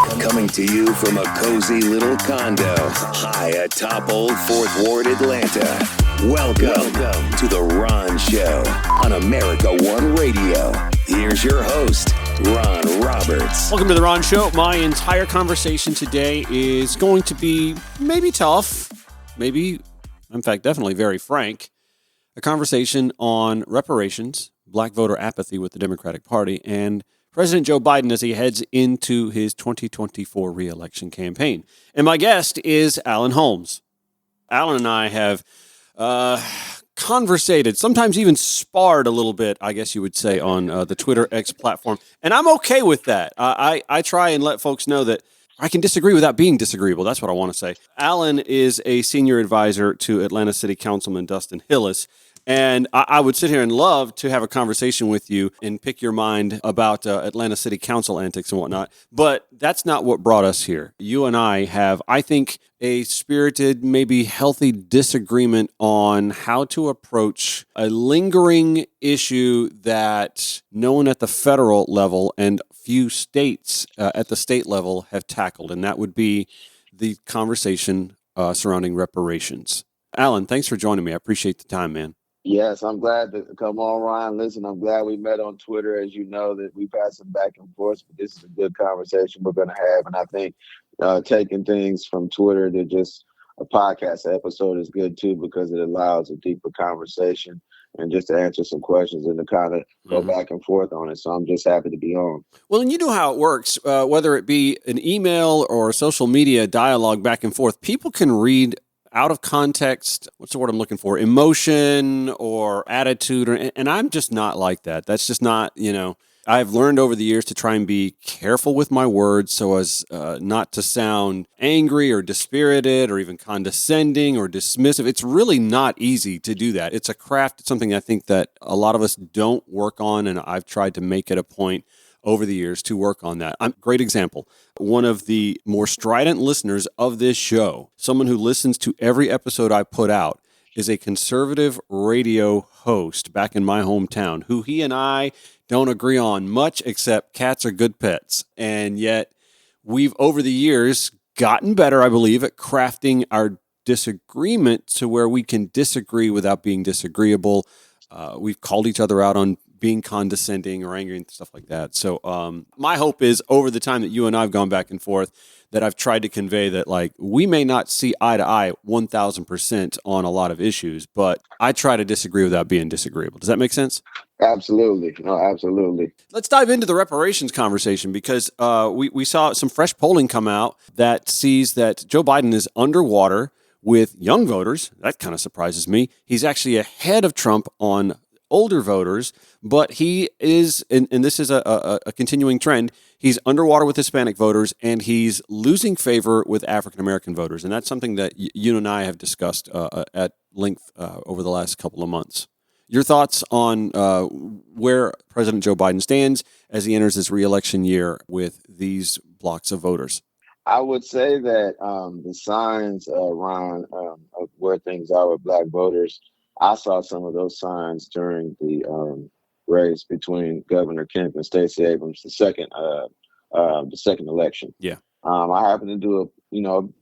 Coming to you from a cozy little condo high atop Old Fourth Ward, Atlanta. Welcome to The Ron Show on America One Radio. Here's your host, Ron Roberts. Welcome to The Ron Show. My entire conversation today is going to be maybe tough, maybe, in fact, definitely very frank. A conversation on reparations, black voter apathy with the Democratic Party, and President Joe Biden as he heads into his 2024 re-election campaign. And my guest is Alan Holmes. Alan and I have conversated, sometimes even sparred a little bit, I guess you would say, on the Twitter X platform. And I'm okay with that. I try and let folks know that I can disagree without being disagreeable. That's what I want to say. Alan is a senior advisor to Atlanta City Councilman Dustin Hillis. And I would sit here and love to have a conversation with you and pick your mind about Atlanta City Council antics and whatnot. But that's not what brought us here. You and I have, I think, a spirited, maybe healthy disagreement on how to approach a lingering issue that no one at the federal level and few states at the state level have tackled. And that would be the conversation surrounding reparations. Alan, thanks for joining me. I appreciate the time, man. Yes, I'm glad to come on, Ryan. Listen, I'm glad we met on Twitter. As you know, that we've had some back and forth, but this is a good conversation we're going to have. And I think taking things from Twitter to just a podcast episode is good, too, because it allows a deeper conversation and just to answer some questions and to kind of go back and forth on it. So I'm just happy to be on. Well, and you know how it works, whether it be an email or social media dialogue back and forth, people can read out of context, what's the word I'm looking for, emotion or attitude, and I'm just not like that. That's just not, I've learned over the years to try and be careful with my words so as not to sound angry or dispirited or even condescending or dismissive. It's really not easy to do that. It's a craft. It's something I think that a lot of us don't work on, and I've tried to make it a point over the years to work on that. Great example. One of the more strident listeners of this show, someone who listens to every episode I put out, is a conservative radio host back in my hometown, who he and I don't agree on much except cats are good pets. And yet we've, over the years, gotten better, I believe, at crafting our disagreement to where we can disagree without being disagreeable. We've called each other out on being condescending or angry and stuff like that. So my hope is over the time that you and I have gone back and forth that I've tried to convey that, like, we may not see eye to eye 1,000% on a lot of issues, but I try to disagree without being disagreeable. Does that make sense? Absolutely. No, absolutely. Let's dive into the reparations conversation because we saw some fresh polling come out that sees that Joe Biden is underwater with young voters. That kind of surprises me. He's actually ahead of Trump on older voters, but he is, and this is a continuing trend, he's underwater with Hispanic voters, and he's losing favor with African-American voters. And that's something that you and I have discussed at length over the last couple of months. Your thoughts on where President Joe Biden stands as he enters his re-election year with these blocks of voters? I would say that the signs, Ron, of where things are with black voters, I saw some of those signs during the race between Governor Kemp and Stacey Abrams, the second election. Yeah. I happened to do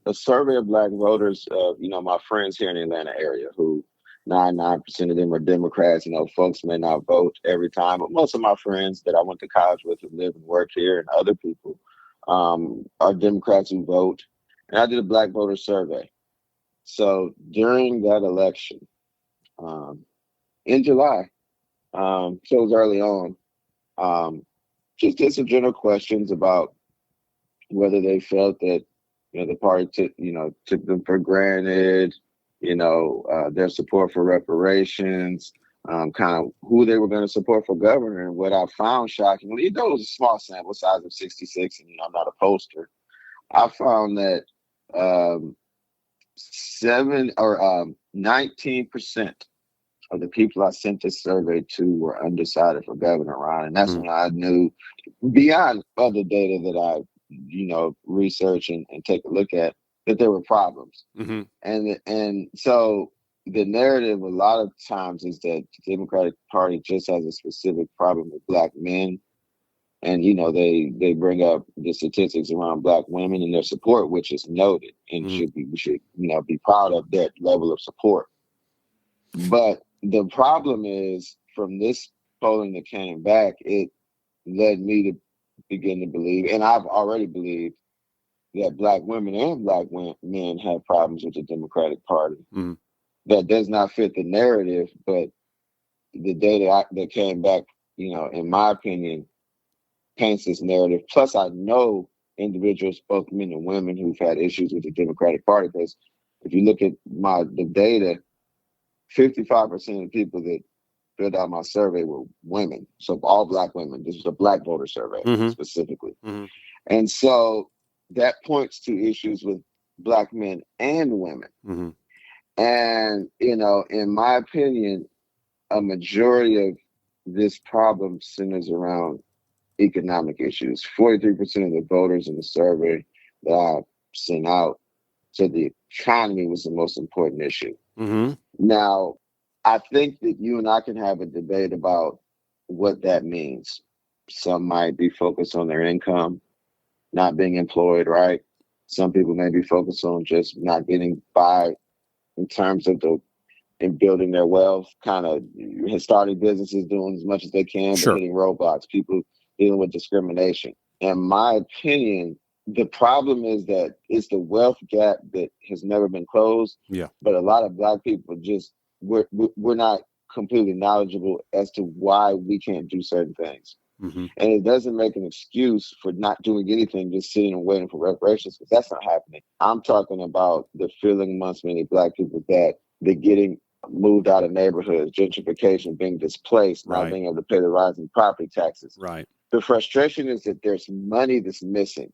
a survey of black voters, my friends here in the Atlanta area, who 99% of them are Democrats. Folks may not vote every time, but most of my friends that I went to college with who live and work here and other people are Democrats who vote. And I did a black voter survey. So during that election, in July, so it was early on, just did some general questions about whether they felt that, the party took them for granted, their support for reparations, kind of who they were going to support for governor. And what I found shockingly, though it was a small sample size of 66, and I'm not a pollster, I found that 19% of the people I sent this survey to were undecided for governor, Ron. And that's when I knew, beyond other data that I, research and take a look at, that there were problems. Mm-hmm. And so the narrative a lot of times is that the Democratic Party just has a specific problem with black men And they bring up the statistics around Black women and their support, which is noted, and we should be proud of that level of support. But the problem is, from this polling that came back, it led me to begin to believe, and I've already believed, that Black women and Black men have problems with the Democratic Party. That does not fit the narrative, but the data that came back, in my opinion, paints this narrative. Plus, I know individuals, both men and women, who've had issues with the Democratic Party. Because if you look at the data, 55% of the people that filled out my survey were women. So all Black women. This was a Black voter survey specifically. And so that points to issues with Black men and women. And, in my opinion, a majority of this problem centers around economic issues. 43% of the voters in the survey that I sent out said the economy was the most important issue. Now, I think that you and I can have a debate about what that means. Some might be focused on their income, not being employed, right? Some people may be focused on just not getting by in terms of in building their wealth, kind of starting businesses, doing as much as they can, but hitting roadblocks, people dealing with discrimination. In my opinion, the problem is that it's the wealth gap that has never been closed. But a lot of Black people we're not completely knowledgeable as to why we can't do certain things. And it doesn't make an excuse for not doing anything, just sitting and waiting for reparations, because that's not happening. I'm talking about the feeling amongst many Black people that they're getting moved out of neighborhoods, gentrification, being displaced, not being able to pay the rising property taxes. The frustration is that there's money that's missing.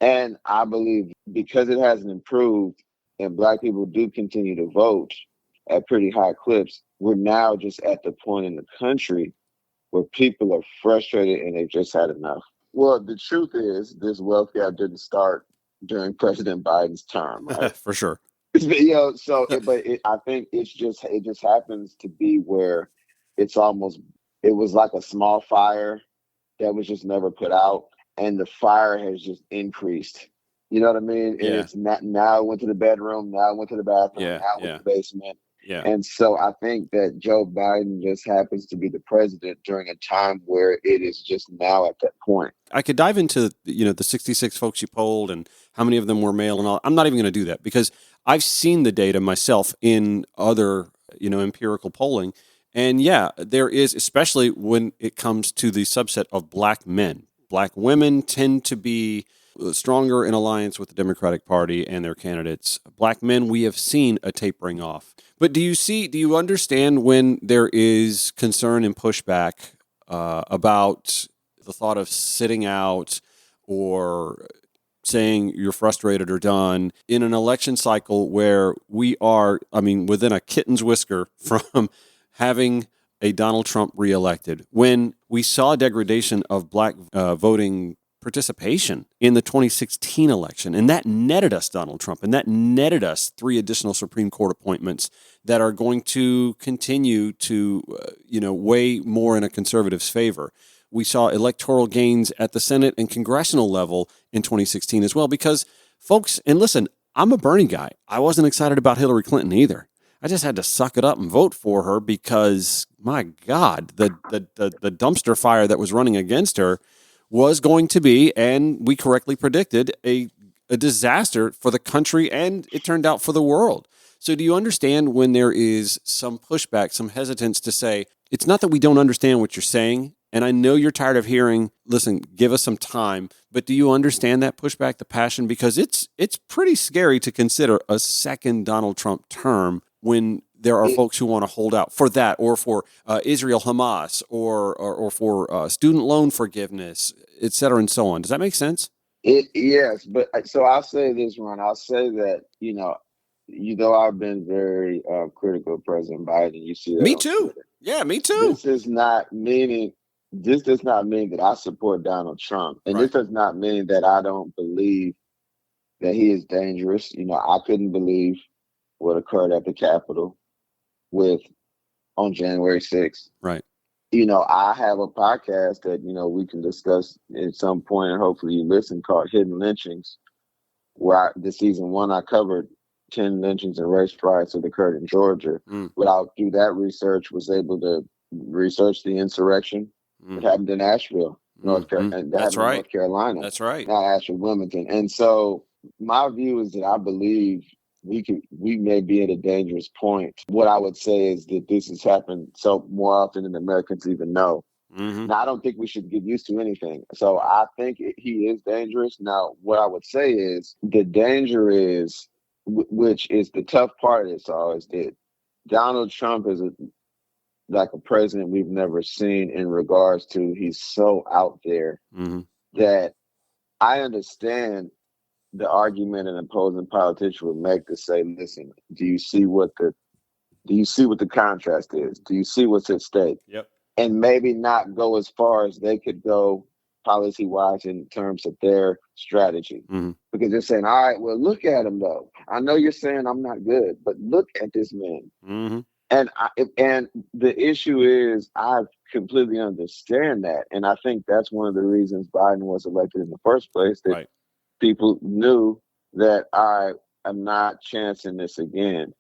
And I believe because it hasn't improved and Black people do continue to vote at pretty high clips, we're now just at the point in the country where people are frustrated and they've just had enough. Well, the truth is, this wealth gap didn't start during President Biden's term, right? For sure. I think it just happens to be where it was like a small fire that was just never put out, and the fire has just increased. You know what I mean? And it's not, now it went to the bedroom, now it went to the bathroom, now it went to the basement. And so I think that Joe Biden just happens to be the president during a time where it is just now at that point. I could dive into, the 66 folks you polled and how many of them were male and all. I'm not even going to do that because I've seen the data myself in other, empirical polling. And there is, especially when it comes to the subset of Black men. Black women tend to be stronger in alliance with the Democratic Party and their candidates. Black men, we have seen a tapering off. But do you understand when there is concern and pushback about the thought of sitting out or saying you're frustrated or done in an election cycle where we are, within a kitten's whisker from having a Donald Trump reelected, when we saw degradation of Black voting participation in the 2016 election, and that netted us Donald Trump, and that netted us 3 additional Supreme Court appointments that are going to continue to, weigh more in a conservative's favor. We saw electoral gains at the Senate and congressional level in 2016 as well, because folks, and listen, I'm a Bernie guy. I wasn't excited about Hillary Clinton either. I just had to suck it up and vote for her because, my God, the dumpster fire that was running against her was going to be, and we correctly predicted, a disaster for the country, and it turned out for the world. So do you understand when there is some pushback, some hesitance to say, it's not that we don't understand what you're saying, and I know you're tired of hearing, listen, give us some time, but do you understand that pushback, the passion? Because it's pretty scary to consider a second Donald Trump term when there are folks who want to hold out for that, or for Israel, Hamas, or for student loan forgiveness, et cetera, and so on. Does that make sense? Yes, but so I'll say this, Ron. I'll say that, I've been very critical of President Biden. You see that. Me too. Twitter. Yeah, me too. This does not mean that I support Donald Trump. And This does not mean that I don't believe that he is dangerous. I couldn't believe what occurred at the Capitol on January 6th. Right. I have a podcast that, we can discuss at some point, and hopefully you listen, called Hidden Lynchings, where this season one, I covered 10 lynchings and race riots that occurred in Georgia. Without through that research, was able to research the insurrection that happened in Asheville, North Carolina. That's right. North Carolina. That's right. Not Asheville, Wilmington. And so my view is that I believe we may be at a dangerous point. What I would say is that this has happened so more often than Americans even know. Now, I don't think we should get used to anything. So I think he is dangerous. Now, what I would say is the danger is, which is the tough part of this all, is that Donald Trump is like a president we've never seen in regards to he's so out there that I understand the argument an opposing politician would make to say, listen, do you see what the contrast is? Do you see what's at stake? Yep. And maybe not go as far as they could go policy-wise in terms of their strategy. Because they're saying, all right, well, look at him, though. I know you're saying I'm not good, but look at this man. And the issue is, I completely understand that. And I think that's one of the reasons Biden was elected in the first place, that people knew that I am not chancing this again.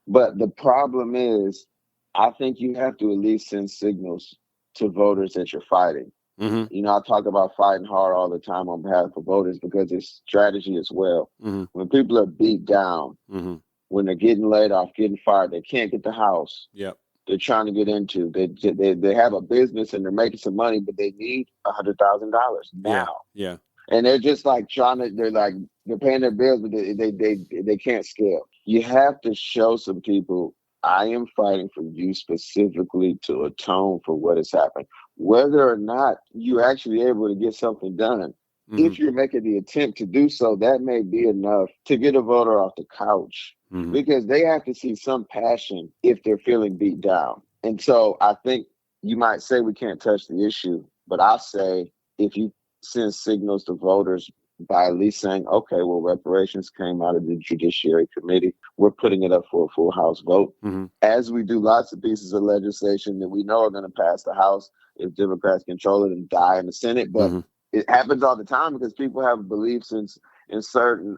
But the problem is, I think you have to at least send signals to voters that you're fighting. I talk about fighting hard all the time on behalf of voters because it's strategy as well. When people are beat down, when they're getting laid off, getting fired, they can't get the house they're trying to get into. They have a business and they're making some money, but they need $100,000 now. Yeah. And they're just like they're paying their bills, but they can't scale. You have to show some people, I am fighting for you specifically to atone for what has happened. Whether or not you're actually able to get something done, if you're making the attempt to do so, that may be enough to get a voter off the couch because they have to see some passion if they're feeling beat down. And so I think you might say we can't touch the issue, but I say if you send signals to voters by at least saying, okay, well, reparations came out of the Judiciary Committee. We're putting it up for a full House vote. As we do lots of pieces of legislation that we know are going to pass the House if Democrats control it and die in the Senate. But it happens all the time because people have beliefs in certain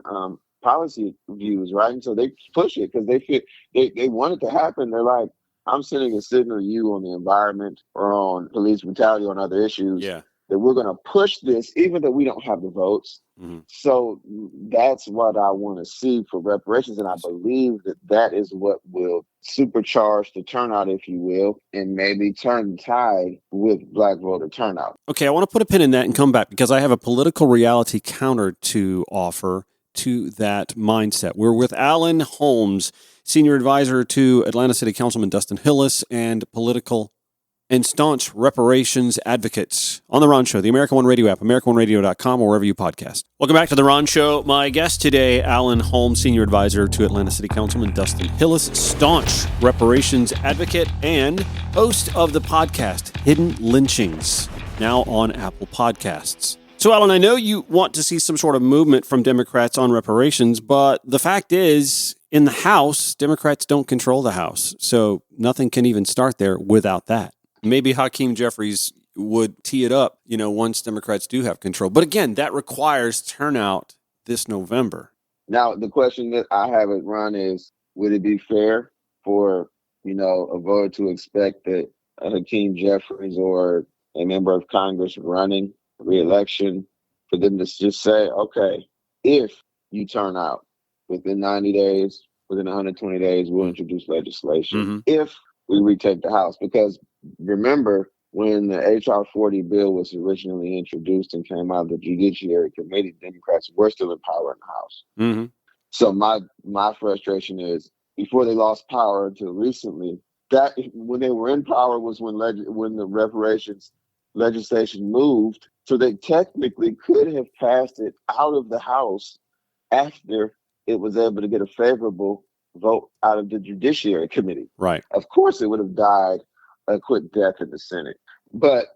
policy views, right? And so they push it because they feel they want it to happen. They're like, I'm sending a signal to you on the environment or on police brutality, on other issues. That we're going to push this, even though we don't have the votes. So that's what I want to see for reparations. And I believe that is what will supercharge the turnout, if you will, and maybe turn the tide with Black voter turnout. Okay, I want to put a pin in that and come back because I have a political reality counter to offer to that mindset. We're with Alan Holmes, Senior Advisor to Atlanta City Councilman Dustin Hillis, and political and staunch reparations advocates on The Ron Show, the American One Radio app, AmericanOneRadio.com, or wherever you podcast. Welcome back to The Ron Show. My guest today, Alan Holmes, Senior Advisor to Atlanta City Councilman Dustin Hillis, staunch reparations advocate and host of the podcast Hidden Lynchings, now on Apple Podcasts. So, Alan, I know you want to see some sort of movement from Democrats on reparations, but the fact is, in the House, Democrats don't control the House. So nothing can even start there without that. Maybe Hakeem Jeffries would tee it up, once Democrats do have control. But again, that requires turnout this November. Now, the question that I have it run is, would it be fair for, a voter to expect that Hakeem Jeffries or a member of Congress running re-election, for them to just say, okay, if you turn out within 90 days, within 120 days, we'll introduce legislation. If we retake the House, because remember when the H.R. 40 bill was originally introduced and came out of the Judiciary Committee, Democrats were still in power in the House. So my frustration is, before they lost power until recently, that when they were in power was when the reparations legislation moved. So they technically could have passed it out of the House after it was able to get a favorable vote out of the Judiciary Committee. Right. Of course, it would have died a quick death in the Senate. But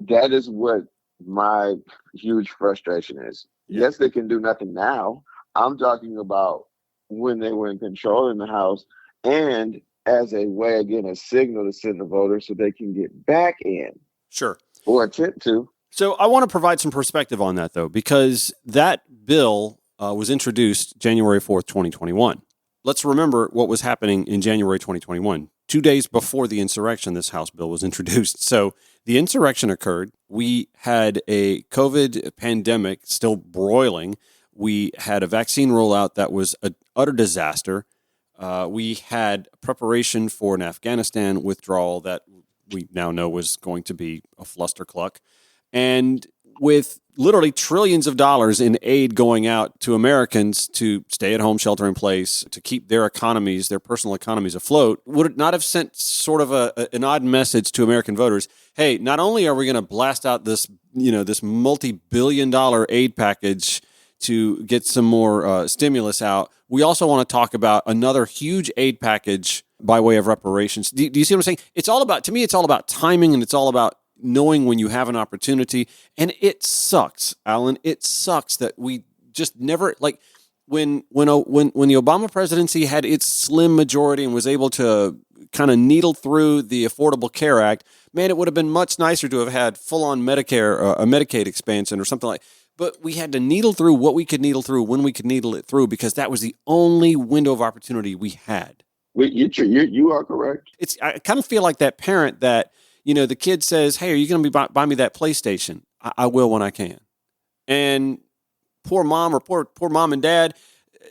that is what my huge frustration is. Yes, they can do nothing now. I'm talking about when they were in control in the House and as a way, again, a signal to send the voters so they can get back in. Sure. Or attempt to. So I want to provide some perspective on that, though, because that bill was introduced January 4th, 2021. Let's remember what was happening in January 2021. 2 days before the insurrection, this House bill was introduced. So the insurrection occurred. We had a COVID pandemic still broiling. We had a vaccine rollout that was an utter disaster. We had preparation for an Afghanistan withdrawal that we now know was going to be a flustercluck. And with literally trillions of dollars in aid going out to Americans to stay at home, shelter in place, to keep their economies, their personal economies afloat, would it not have sent sort of an odd message to American voters? Hey, not only are we going to blast out this multi-billion-dollar aid package to get some more stimulus out, we also want to talk about another huge aid package by way of reparations. Do you see what I'm saying? It's all about timing, and it's all about knowing when you have an opportunity. And it sucks, Alan. It sucks that we just never, like, when the Obama presidency had its slim majority and was able to kind of needle through the Affordable Care Act, man, it would have been much nicer to have had full-on Medicare, a Medicaid expansion or something like. But we had to needle through what we could needle through when we could needle it through, because that was the only window of opportunity we had. You are correct. I kind of feel like that parent that, the kid says, hey, are you going to buy me that PlayStation? I will when I can. And poor mom or poor mom and dad,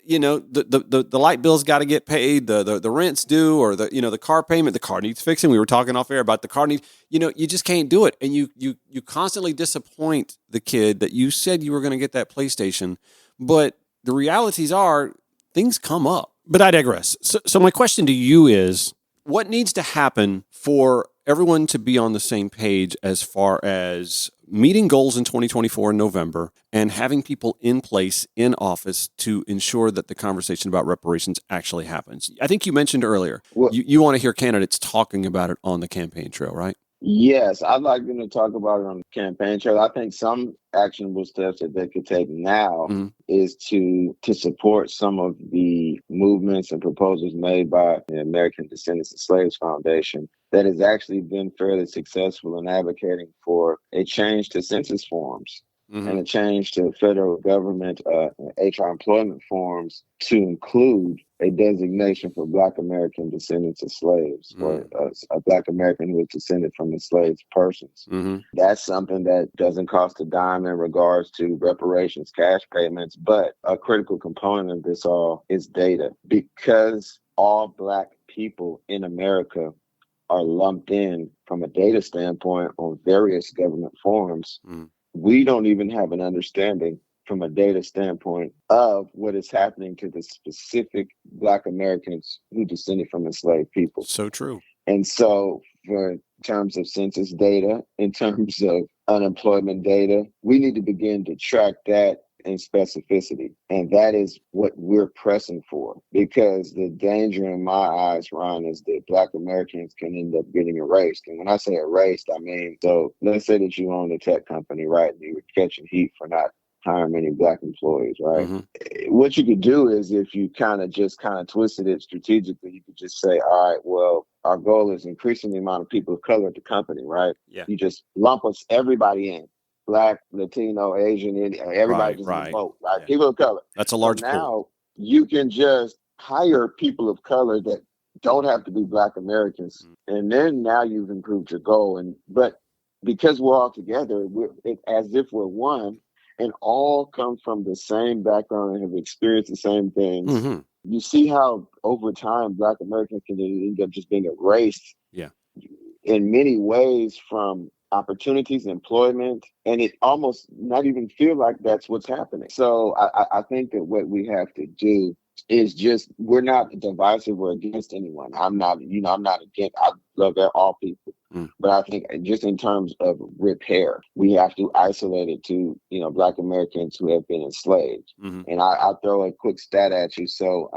the light bill's got to get paid, the rent's due, or the car payment, the car needs fixing. We were talking off air about the car need, you just can't do it. And you constantly disappoint the kid that you said you were going to get that PlayStation. But the realities are things come up. But I digress. So my question to you is, what needs to happen for everyone to be on the same page as far as meeting goals in 2024 in November and having people in place in office to ensure that the conversation about reparations actually happens? I think you mentioned earlier, you want to hear candidates talking about it on the campaign trail, right? Yes, I'd like them to talk about it on the campaign trail. I think some actionable steps that they could take now is to support some of the movements and proposals made by the American Descendants of Slaves Foundation that has actually been fairly successful in advocating for a change to census forms and a change to federal government HR employment forms to include a designation for Black American descendants of slaves or a Black American who is descended from enslaved persons. That's something that doesn't cost a dime in regards to reparations, cash payments, but a critical component of this all is data. Because all Black people in America are lumped in from a data standpoint on various government forms, we don't even have an understanding from a data standpoint of what is happening to the specific Black Americans who descended from enslaved people. So true. And so in terms of census data, in terms of unemployment data, we need to begin to track that in specificity. And that is what we're pressing for, because the danger in my eyes, Ron, is that Black Americans can end up getting erased. And when I say erased, I mean, so let's say that you own a tech company, right? And you were catching heat for not hiring many Black employees, right? What you could do is, if you kind of twisted it strategically, you could just say, all right, well, our goal is increasing the amount of people of color at the company, right? Yeah. You just lump everybody in. Black, Latino, Asian, Indian, everybody just vote, right? Yeah. People of color. That's a large pool. Now you can just hire people of color that don't have to be Black Americans, and then now you've improved your goal. But because we're all together, it's as if we're one, and all come from the same background and have experienced the same things. You see how over time Black Americans can end up just being erased. Yeah. In many ways, from opportunities, employment, and it almost not even feel like that's what's happening. So I think that what we have to do is just, we're not divisive or against anyone. I'm not against, I love all people. But I think just in terms of repair, we have to isolate it to, Black Americans who have been enslaved. And I'll throw a quick stat at you. So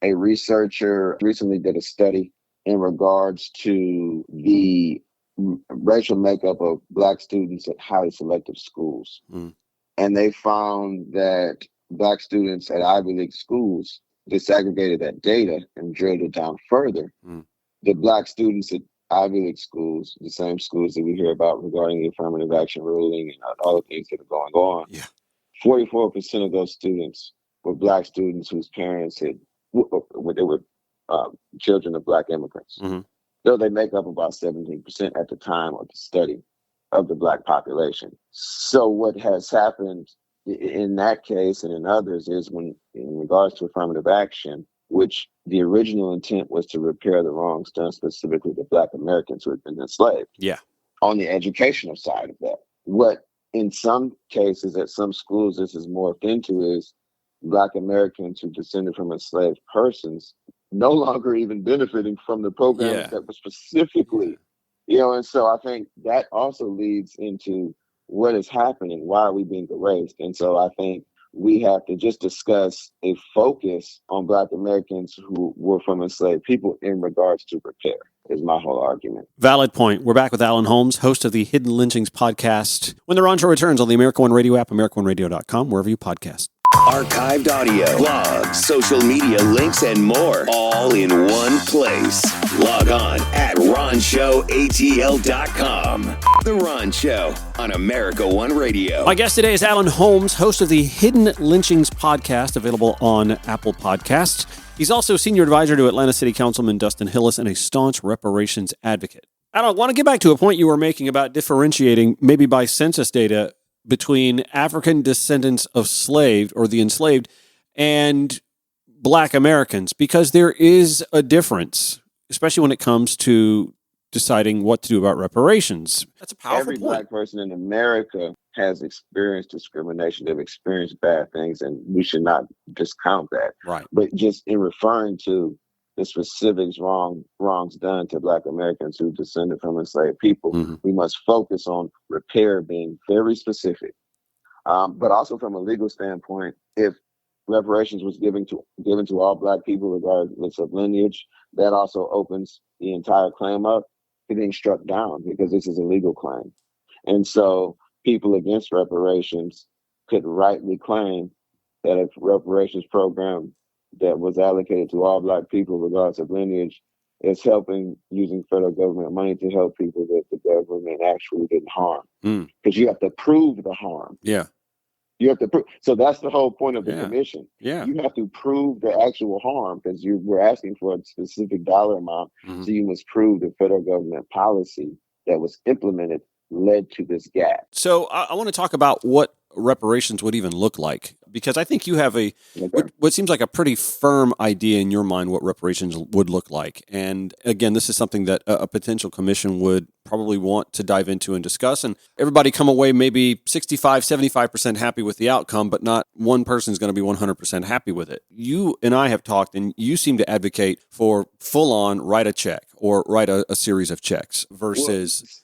a researcher recently did a study in regards to the racial makeup of Black students at highly selective schools. And they found that Black students at Ivy League schools disaggregated that data and drilled it down further. the black students at Ivy League schools, the same schools that we hear about regarding the affirmative action ruling and all the things that are going on, Yeah. 44% of those students were black students whose parents they were children of black immigrants. Mm-hmm. Though they make up about 17% at the time of the study of the black population. So what has happened in that case and in others is when, in regards to affirmative action, which the original intent was to repair the wrongs done specifically to black Americans who had been enslaved. Yeah. On the educational side of that, what in some cases at some schools this is morphed into is black Americans who descended from enslaved persons no longer even benefiting from the programs that were specifically, and so I think that also leads into what is happening. Why are we being erased? And so I think we have to just discuss a focus on black Americans who were from enslaved people in regards to repair is my whole argument. Valid point. We're back with Alan Holmes, host of the Hidden Lynchings podcast. When the Ron Show returns on the America One Radio app, AmericaOneRadio.com, wherever you podcast. Archived audio, blogs, social media links, and more, all in one place. Log on at RonShowATL.com. The Ron Show on America One Radio. My guest today is Alan Holmes, host of the Hidden Lynchings podcast, available on Apple Podcasts. He's also senior advisor to Atlanta City Councilman Dustin Hillis and a staunch reparations advocate. I want to get back to a point you were making about differentiating, maybe by census data, between African descendants of slaves or the enslaved and black Americans, because there is a difference, especially when it comes to deciding what to do about reparations. That's a powerful Every point. black person in America has experienced discrimination. They've experienced bad things, and we should not discount that. Right. But just in referring to the specifics wrongs done to black Americans who descended from enslaved people, we must focus on repair being very specific. But also from a legal standpoint, if reparations was given to all black people regardless of lineage, that also opens the entire claim up to being struck down because this is a legal claim. And so people against reparations could rightly claim that a reparations program that was allocated to all black people regardless of lineage is helping using federal government money to help people that the government actually didn't harm. Because you have to prove the harm. Yeah. You have to prove. So that's the whole point of the commission. Yeah. You have to prove the actual harm because we're asking for a specific dollar amount. So you must prove the federal government policy that was implemented led to this gap. So I want to talk about what reparations would even look like, because I think you have what seems like a pretty firm idea in your mind what reparations would look like. And again, this is something that a potential commission would probably want to dive into and discuss. And everybody come away maybe 65, 75% happy with the outcome, but not one person's going to be 100% happy with it. You and I have talked, and you seem to advocate for full on write a check or write a series of checks versus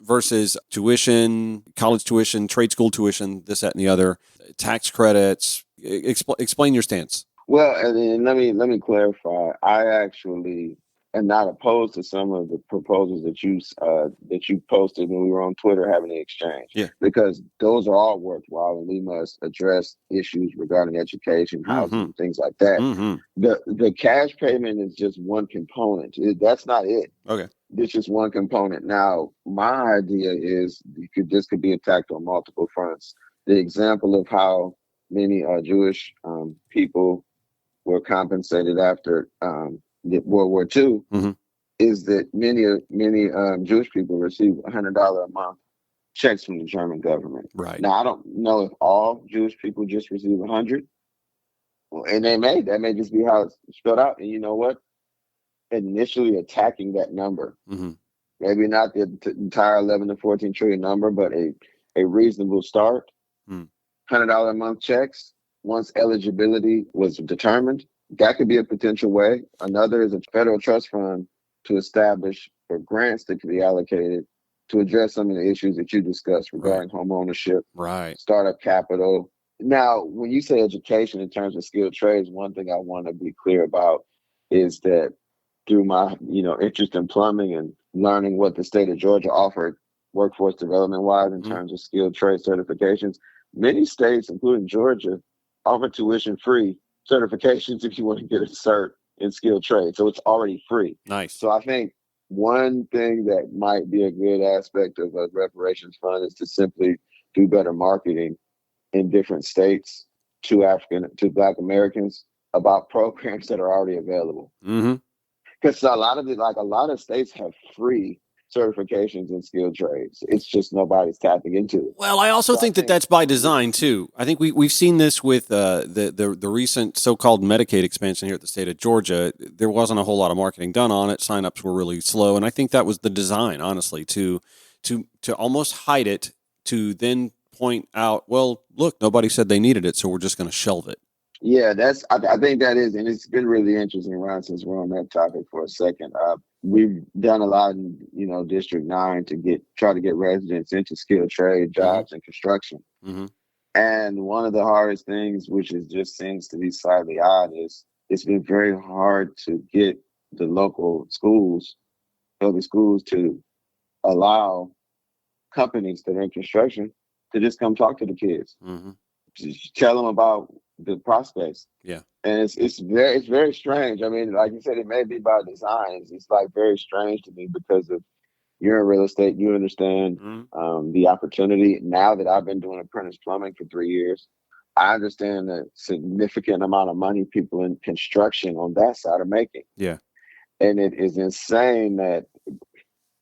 versus tuition, college tuition, trade school tuition, this, that, and the other, tax credits. Explain your stance. Well, and let me clarify. I actually am not opposed to some of the proposals that you posted when we were on Twitter having the exchange. Yeah. Because those are all worthwhile, and we must address issues regarding education, housing, things like that. The cash payment is just one component. That's not it. Okay. It's just one component. Now, my idea is this could be attacked on multiple fronts. The example of how many Jewish people were compensated after World War II is that many Jewish people receive $100 a month checks from the German government. Right. Now, I don't know if all Jewish people just receive 100, and that may just be how it's spelled out. And you know what? Initially attacking that number, maybe not the entire 11 to 14 trillion number, but a reasonable start. $100 a month checks. Once eligibility was determined, that could be a potential way. Another is a federal trust fund to establish for grants that could be allocated to address some of the issues that you discussed regarding home ownership, startup capital. Now, when you say education in terms of skilled trades, one thing I want to be clear about is that through my interest in plumbing and learning what the state of Georgia offered workforce development wise in terms of skilled trade certifications, many states, including Georgia, offer tuition-free certifications if you want to get a cert in skilled trade. So it's already free. Nice. So I think one thing that might be a good aspect of a reparations fund is to simply do better marketing in different states to Black Americans about programs that are already available. Mm-hmm. Because a lot of states have free certifications in skilled trades. It's just nobody's tapping into it. Well, I also So I think that think that's by design too. I think we've seen this with the recent so-called Medicaid expansion here at the state of Georgia. There wasn't a whole lot of marketing done on it. Sign-ups were really slow, and I think that was the design, honestly, to almost hide it, to then point out, well, look, nobody said they needed it, so we're just going to shelve it. Yeah, I think that is, and it's been really interesting, Ron, since we're on that topic for a second. We've done a lot in, District 9 to try to get residents into skilled trade jobs and construction. Mm-hmm. And one of the hardest things, which just seems to be slightly odd, is it's been very hard to get the local schools, public schools, to allow companies that are in construction to just come talk to the kids, just tell them about the prospects. Yeah. And it's very strange. I mean, like you said, it may be by design. It's like very strange to me because of you're in real estate, you understand the opportunity. Now that I've been doing apprentice plumbing for 3 years, I understand the significant amount of money people in construction on that side are making. Yeah. And it is insane that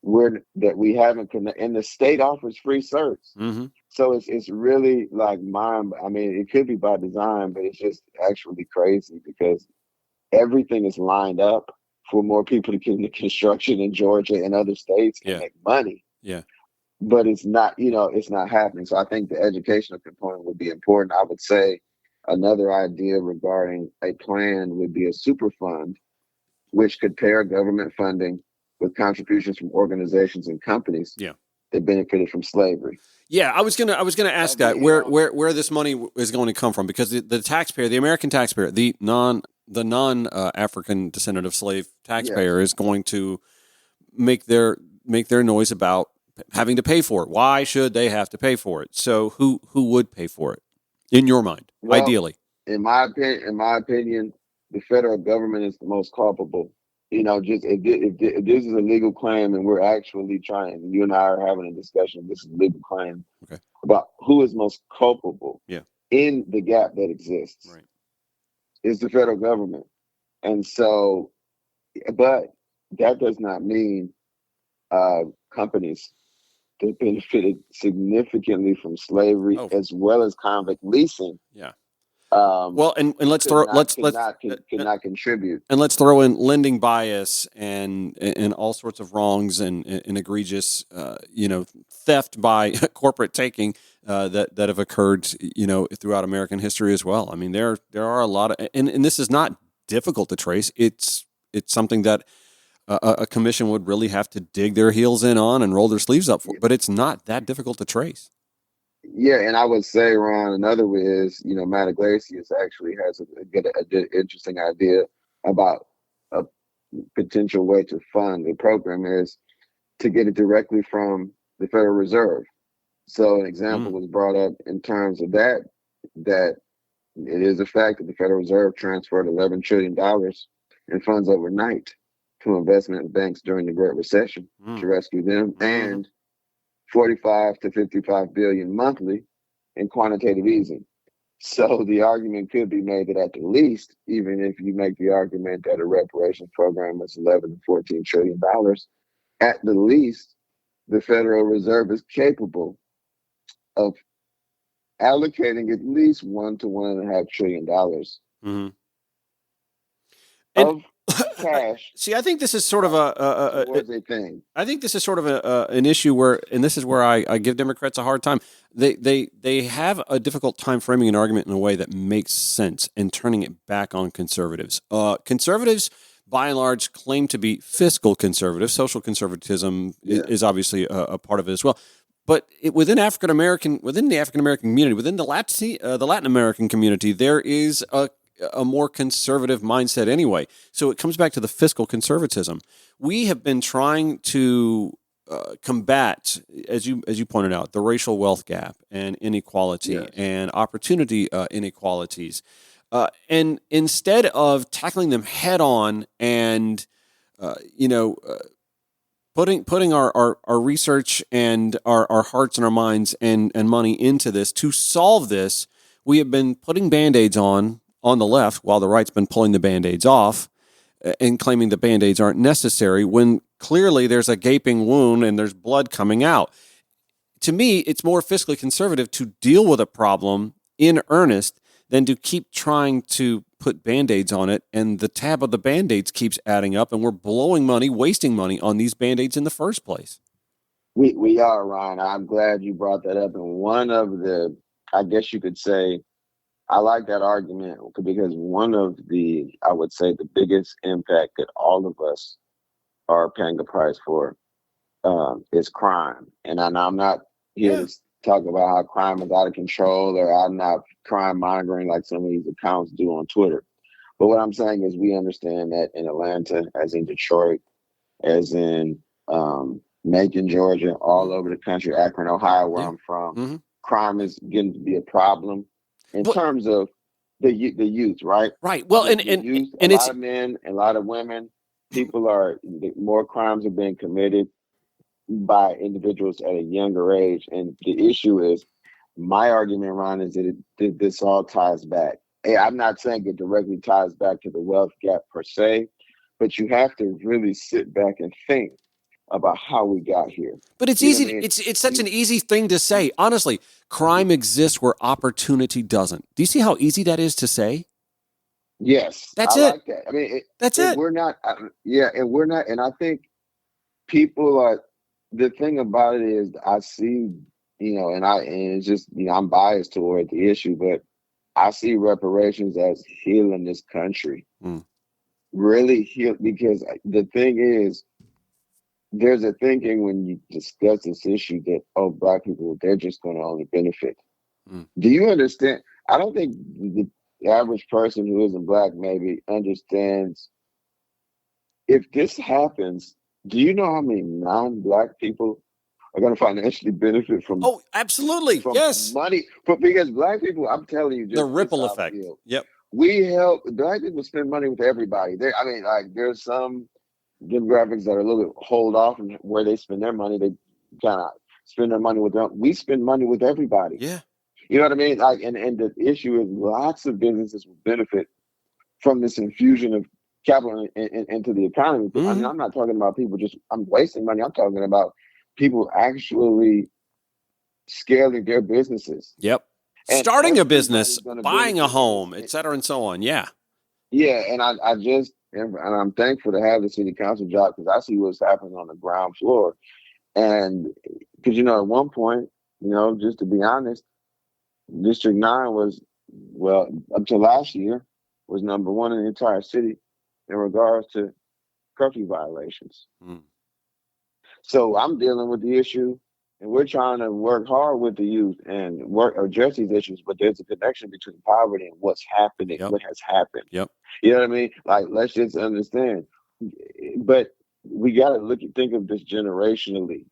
we haven't and the state offers free certs. Mm-hmm. So it's really like I mean, it could be by design, but it's just actually crazy because everything is lined up for more people to get into construction in Georgia and other states and make money. Yeah. But it's not, it's not happening. So I think the educational component would be important. I would say another idea regarding a plan would be a super fund, which could pair government funding with contributions from organizations and companies that benefited from slavery. Yeah, I was gonna ask that where this money is going to come from, because the taxpayer, the American taxpayer, the non African descendant of slave taxpayer is going to make their noise about having to pay for it. Why should they have to pay for it? So who would pay for it in your mind, ideally? In my opinion, the federal government is the most culpable. Just if this is a legal claim and we're actually trying, you and I are having a discussion, this is a legal claim about who is most culpable in the gap that exists. Right. Is the federal government. And so, but that does not mean companies that benefited significantly from slavery as well as convict leasing. Yeah. Well, and let's could not contribute, and let's throw in lending bias and all sorts of wrongs and egregious theft by corporate taking that have occurred throughout American history as well. I mean, there are a lot of and this is not difficult to trace. It's something that a commission would really have to dig their heels in on and roll their sleeves up for, but it's not that difficult to trace. Yeah, and I would say, Ron, another way is, Matt Iglesias actually has a interesting idea about a potential way to fund the program is to get it directly from the Federal Reserve. So an example was brought up in terms of that it is a fact that the Federal Reserve transferred $11 trillion in funds overnight to investment banks during the Great Recession to rescue them, and 45 to 55 billion monthly in quantitative easing. So the argument could be made that at the least, even if you make the argument that a reparations program is 11 to 14 trillion dollars, at the least, the Federal Reserve is capable of allocating at least $1 to $1.5 trillion of cash. See, I think this is sort of a thing. I think this is sort of an issue where, and this is where I give Democrats a hard time. They have a difficult time framing an argument in a way that makes sense and turning it back on conservatives. Conservatives, by and large, claim to be fiscal conservative. Social conservatism is obviously a part of it as well. But within the African American community, within the Latin American community, there is a more conservative mindset anyway. So it comes back to the fiscal conservatism. We have been trying to combat, as you pointed out, the racial wealth gap and inequality and opportunity inequalities. And instead of tackling them head on and, putting our research and our hearts and our minds and money into this to solve this, we have been putting Band-Aids on the left while the right's been pulling the Band-Aids off and claiming the Band-Aids aren't necessary when clearly there's a gaping wound and there's blood coming out. To me, it's more fiscally conservative to deal with a problem in earnest than to keep trying to put Band-Aids on it, and the tab of the Band-Aids keeps adding up, and we're blowing money, wasting money on these Band-Aids in the first place. We are, Ryan. I'm glad you brought that up. And one of the, I guess you could say, I like that argument because one of the, I would say, the biggest impact that all of us are paying the price for is crime. And I'm not here to talk about how crime is out of control, or I'm not crime monitoring like some of these accounts do on Twitter. But what I'm saying is we understand that in Atlanta, as in Detroit, as in Macon, Georgia, all over the country, Akron, Ohio, where I'm from, crime is getting to be a problem in terms of the youth, right? Right. Well, the youth, a it's lot of men, a lot of women, more crimes are being committed by individuals at a younger age. And the issue is, my argument, Ron, is that this all ties back. Hey, I'm not saying it directly ties back to the wealth gap per se, but you have to really sit back and think about how we got here. But it's easy. It's such an easy thing to say. Honestly, crime exists where opportunity doesn't. Do you see how easy that is to say? Yes, that's I it. like that. I mean, that's it. We're not. And we're not. And I think people are. The thing about it is, I see, and it's just, I'm biased toward the issue, but I see reparations as healing this country. Really heal, because the thing is, there's a thinking when you discuss this issue that, Black people, they're just going to only benefit. Do you understand? I don't think the average person who isn't Black maybe understands, if this happens, do you know how many non-Black people are going to financially benefit from? Oh, absolutely. From yes. Money. But because Black people, I'm telling you, just the ripple effect. Yep. We help Black people spend money with everybody. There's some demographics that are a little bit hold off and where they spend their money. They kind of spend their money with them. We spend money with everybody. Yeah. You know what I mean? And the issue is, lots of businesses will benefit from this infusion of capital into the economy. I mean, I'm not talking about people I'm wasting money. I'm talking about people actually scaling their businesses. Yep. And starting a business, buying a home, et cetera, and so on. Yeah. Yeah. And I'm thankful to have the city council job, because I see what's happening on the ground floor. And because, at one point, just to be honest, District 9 was, up to last year, was number one in the entire city in regards to curfew violations. So I'm dealing with the issue, and we're trying to work hard with the youth and address these issues, but there's a connection between poverty and what's happening, what has happened. Yep. You know what I mean? Like, let's just understand. But we got to think of this generationally,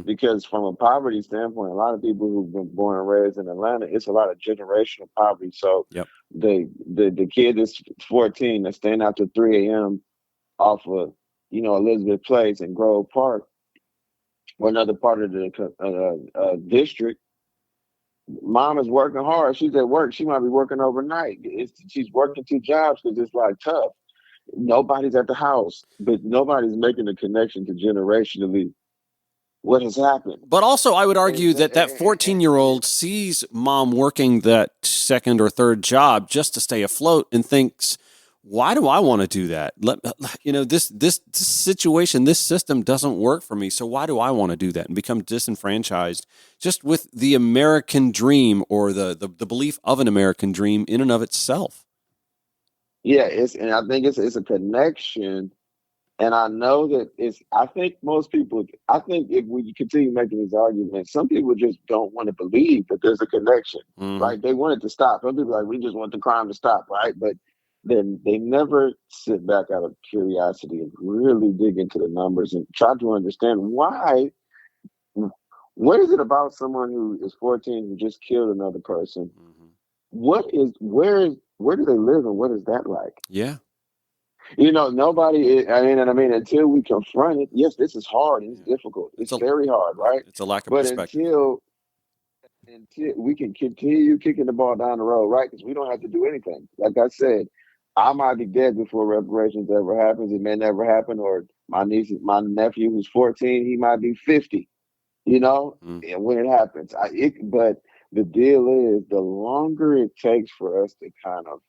because from a poverty standpoint, a lot of people who've been born and raised in Atlanta, it's a lot of generational poverty. So the kid that's 14 that's staying out till 3 a.m. off of, Elizabeth Place and Grove Park, or another part of the district, mom is working hard. She's at work. She might be working overnight. She's working 2 jobs because it's tough. Nobody's at the house, but nobody's making the connection to generationally what has happened. But also, I would argue that 14-year-old sees mom working that second or third job just to stay afloat and thinks, why do I want to do that? This situation, this system doesn't work for me. So why do I want to do that and become disenfranchised just with the American dream, or the belief of an American dream in and of itself? Yeah, and I think it's a connection. And I know that I think if we continue making these arguments, some people just don't want to believe that there's a connection. Right? They want it to stop. Some people we just want the crime to stop, right? But then they never sit back out of curiosity and really dig into the numbers and try to understand why. What is it about someone who is 14 who just killed another person? Where is where do they live and what is that like? Yeah. Nobody, I mean, until we confront it, yes, this is hard. It's Yeah. difficult. It's It's a very hard, right? it's a lack of But perspective. until we can continue kicking the ball down the road, right? Because we don't have to do anything. Like I said, I might be dead before reparations ever happens. It may never happen. Or my nephew who's 14, he might be 50. Mm. And when it happens, but the deal is, the longer it takes for us to kind of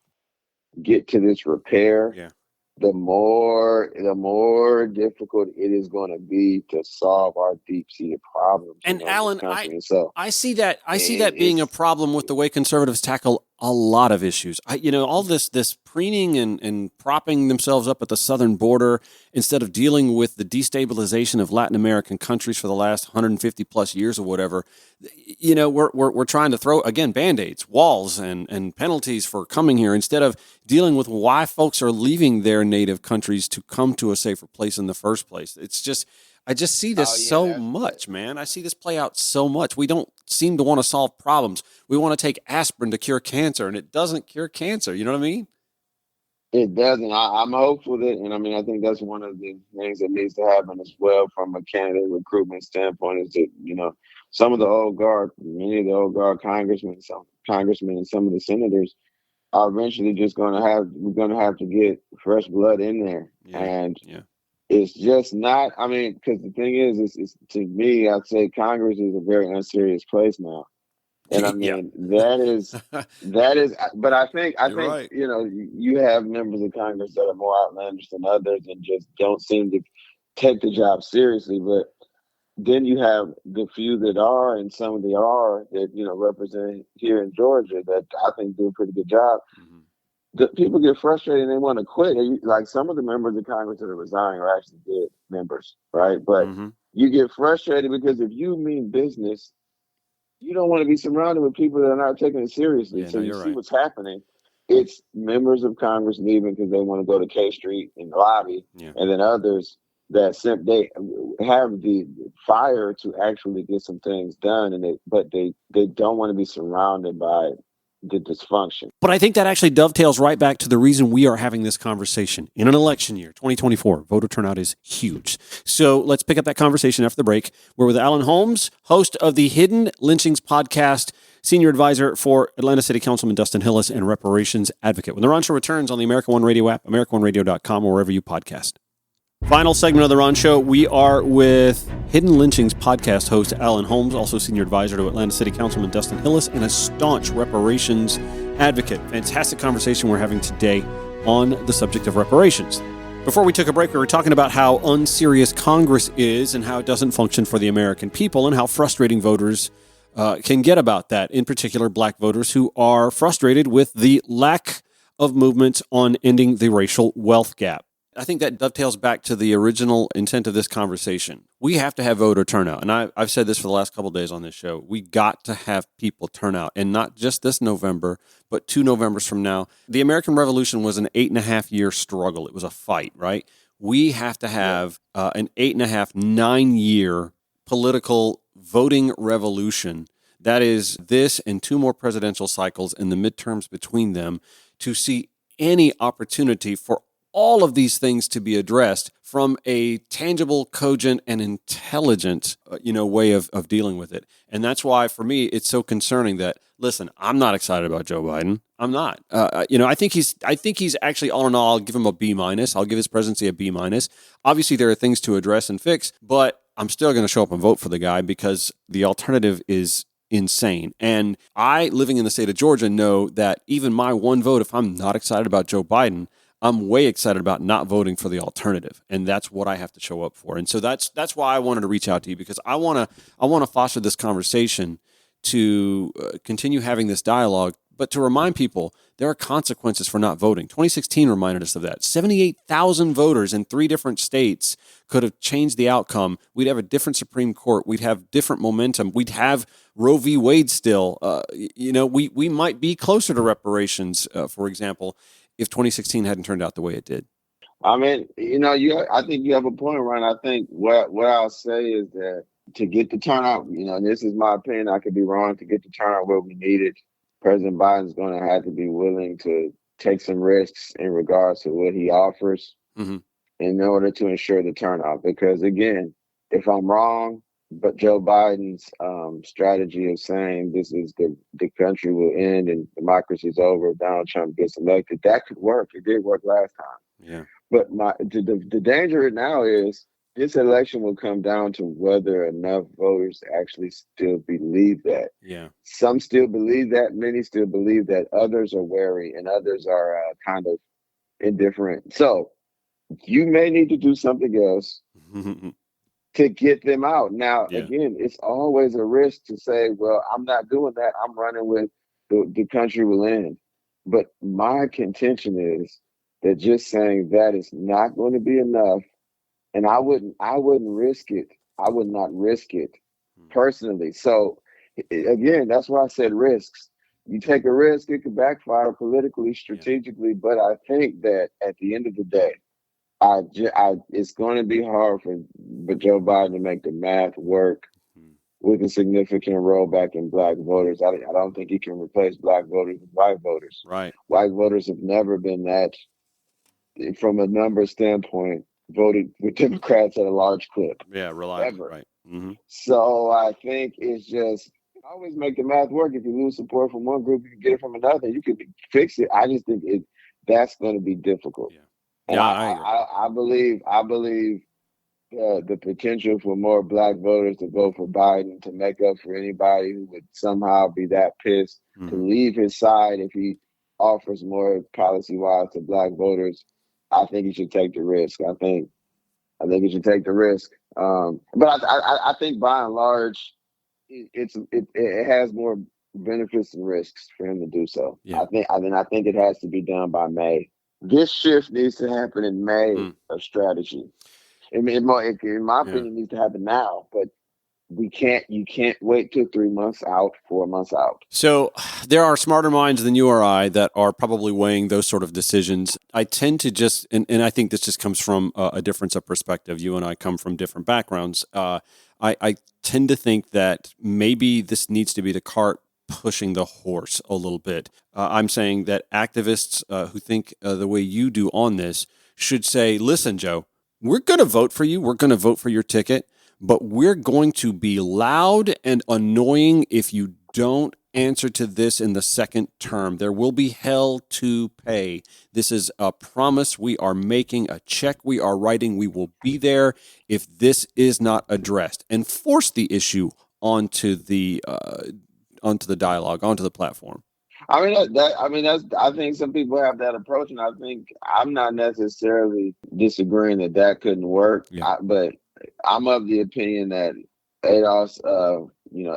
get to this repair, Yeah. the more difficult it is going to be to solve our deep seated problems, And in this Alan, country. And so I see it, that being a it's problem with the way conservatives tackle a lot of issues. All this preening and propping themselves up at the southern border instead of dealing with the destabilization of Latin American countries for the last 150 plus years or whatever. We're trying to throw again band-aids, walls, and penalties for coming here instead of dealing with why folks are leaving their native countries to come to a safer place in the first place. I just see this oh yeah, so that's much, man. I see this play out so much. We don't seem to want to solve problems. We want to take aspirin to cure cancer, and it doesn't cure cancer. You know what I mean? it doesn't. I'm hopeful that, and I mean, I think that's one of the things that needs to happen as well from a candidate recruitment standpoint, is that, some of the old guard, many of the old guard congressmen and some of the senators are eventually just we're going to have to get fresh blood in there. Yeah, And yeah, it's just not, I mean, because the thing is, to me, I'd say Congress is a very unserious place now. And I yeah. mean, that is, but You're right. you have members of Congress that are more outlandish than others and just don't seem to take the job seriously. But then you have the few that are, and some of the are that, represent here in Georgia, that I think do a pretty good job. Mhm. The people get frustrated and they want to quit. Like, some of the members of Congress that are resigning are actually good members, right? But Mhm. you get frustrated because if you mean business, you don't want to be surrounded with people that are not taking it seriously. Yeah, So no, you you're see right. what's happening. It's members of Congress leaving because they want to go to K Street and lobby, Yeah. and then others that they have the fire to actually get some things done, but they don't want to be surrounded by the dysfunction. But I think that actually dovetails right back to the reason we are having this conversation. In an election year, 2024, voter turnout is huge. So let's pick up that conversation after the break. We're with Alan Holmes, host of the Hidden Lynchings podcast, senior advisor for Atlanta City Councilman Dustin Hillis, and reparations advocate. When the Ron Show returns on the American One Radio app, AmericanOneRadio.com, or wherever you podcast. Final segment of the Ron Show. We are with Hidden Lynchings podcast host Alan Holmes, also senior advisor to Atlanta City Councilman Dustin Hillis, and a staunch reparations advocate. Fantastic conversation we're having today on the subject of reparations. Before we took a break, we were talking about how unserious Congress is and how it doesn't function for the American people and how frustrating voters can get about that, in particular black voters who are frustrated with the lack of movement on ending the racial wealth gap. I think that dovetails back to the original intent of this conversation. We have to have voter turnout. And I've said this for the last couple of days on this show. We got to have people turn out. And not just this November, but 2 Novembers from now. The American Revolution was an 8.5-year struggle. It was a fight, right? We have to have an 8.5, 9-year political voting revolution. That is this and 2 more presidential cycles and the midterms between them to see any opportunity for all of these things to be addressed from a tangible, cogent, and intelligent, way of dealing with it. And that's why, for me, it's so concerning that, listen, I'm not excited about Joe Biden. I'm not. I think he's actually, all in all, I'll give him a B minus. I'll give his presidency a B minus. Obviously, there are things to address and fix, but I'm still going to show up and vote for the guy because the alternative is insane. And I, living in the state of Georgia, know that even my one vote, if I'm not excited about Joe Biden, I'm way excited about not voting for the alternative, and that's what I have to show up for. And so that's why I wanted to reach out to you, because I want to foster this conversation to continue having this dialogue, but to remind people there are consequences for not voting. 2016 reminded us of that. 78,000 voters in 3 different states could have changed the outcome. We'd have a different Supreme Court. We'd have different momentum. We'd have Roe v. Wade still. We might be closer to reparations, for example, if 2016 hadn't turned out the way it did. I mean, I think you have a point, Ryan. I think what I'll say is that to get the turnout, and this is my opinion, I could be wrong, to get the turnout where we need it, President Biden's going to have to be willing to take some risks in regards to what he offers Mm-hmm. in order to ensure the turnout. Because again, if I'm wrong, but Joe Biden's strategy of saying this is the country will end and democracy's over if Donald Trump gets elected, that could work. It did work last time. Yeah. But the danger now is this election will come down to whether enough voters actually still believe that. Yeah. Some still believe that, many still believe that, others are wary, and others are kind of indifferent. So you may need to do something else to get them out. Now, Yeah. again, it's always a risk to say, well, I'm not doing that. I'm running with the country will end. But my contention is that just saying that is not going to be enough. And I wouldn't risk it. I would not risk it personally. So again, that's why I said risks. You take a risk, it could backfire politically, strategically. But I think that at the end of the day, it's going to be hard for Joe Biden to make the math work with a significant rollback in black voters. I don't think he can replace black voters with white voters. Right. White voters have never been that, from a number standpoint, voted with Democrats at a large clip. Yeah, reliable. Ever. Right. Mm-hmm. So I think it's just always make the math work. If you lose support from one group, you can get it from another. You can fix it. I just think that's going to be difficult. Yeah. And I believe the potential for more black voters to vote for Biden to make up for anybody who would somehow be that pissed to leave his side if he offers more policy-wise to black voters. I think he should take the risk. I think he should take the risk. But I think by and large, it has more benefits and risks for him to do so. Yeah. I think it has to be done by May. This shift needs to happen in May of strategy. I mean, in my opinion, it needs to happen now. But you can't wait till 3 months out, 4 months out. So there are smarter minds than you or I that are probably weighing those sort of decisions. I tend to just, and I think this just comes from a difference of perspective. You and I come from different backgrounds. I tend to think that maybe this needs to be the cart pushing the horse a little bit. I'm saying that activists who think the way you do on this should say, listen, Joe, we're going to vote for you. We're going to vote for your ticket, but we're going to be loud and annoying if you don't answer to this in the second term. There will be hell to pay. This is a promise we are making, a check we are writing. We will be there if this is not addressed, and force the issue onto the dialogue, onto the platform. I think some people have that approach, and I think I'm not necessarily disagreeing that couldn't work. Yeah. But I'm of the opinion that ADOS,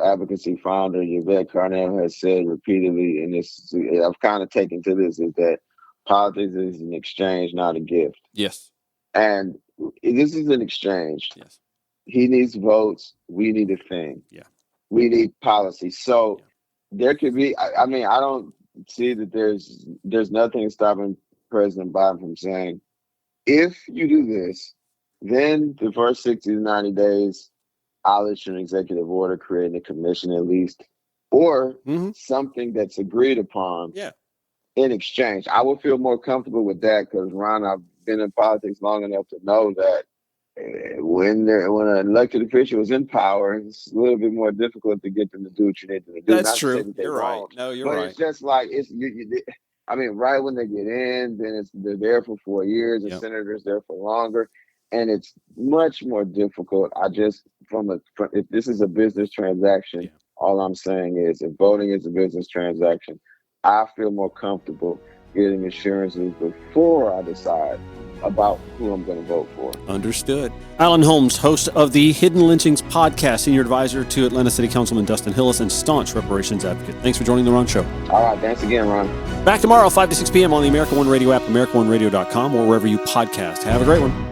advocacy founder Yvette Carnell has said repeatedly, and this I've kind of taken to this, is that politics is an exchange, not a gift. Yes. And this is an exchange. Yes. He needs votes. We need a thing. Yeah. We need policy. So there could be, I don't see that there's nothing stopping President Biden from saying, if you do this, then the first 60 to 90 days, I'll issue an executive order creating a commission at least, or something that's agreed upon in exchange. I would feel more comfortable with that because, Ron, I've been in politics long enough to know that when an elected official is in power, it's a little bit more difficult to get them to do what you need them to do. That's true. You're right. No, you're right. But it's just like right when they get in, then they're there for 4 years, and senators there for longer, and it's much more difficult. If this is a business transaction, all I'm saying is, if voting is a business transaction, I feel more comfortable getting assurances before I decide about who I'm going to vote for. Understood. Alan Holmes, host of the Hidden Lynchings podcast, senior advisor to Atlanta City Councilman Dustin Hillis, and staunch reparations advocate. Thanks for joining the Ron Show. All right. Thanks again, Ron. Back tomorrow, 5 to 6 p.m. on the America One Radio app, AmericaOneRadio.com, or wherever you podcast. Have a great one.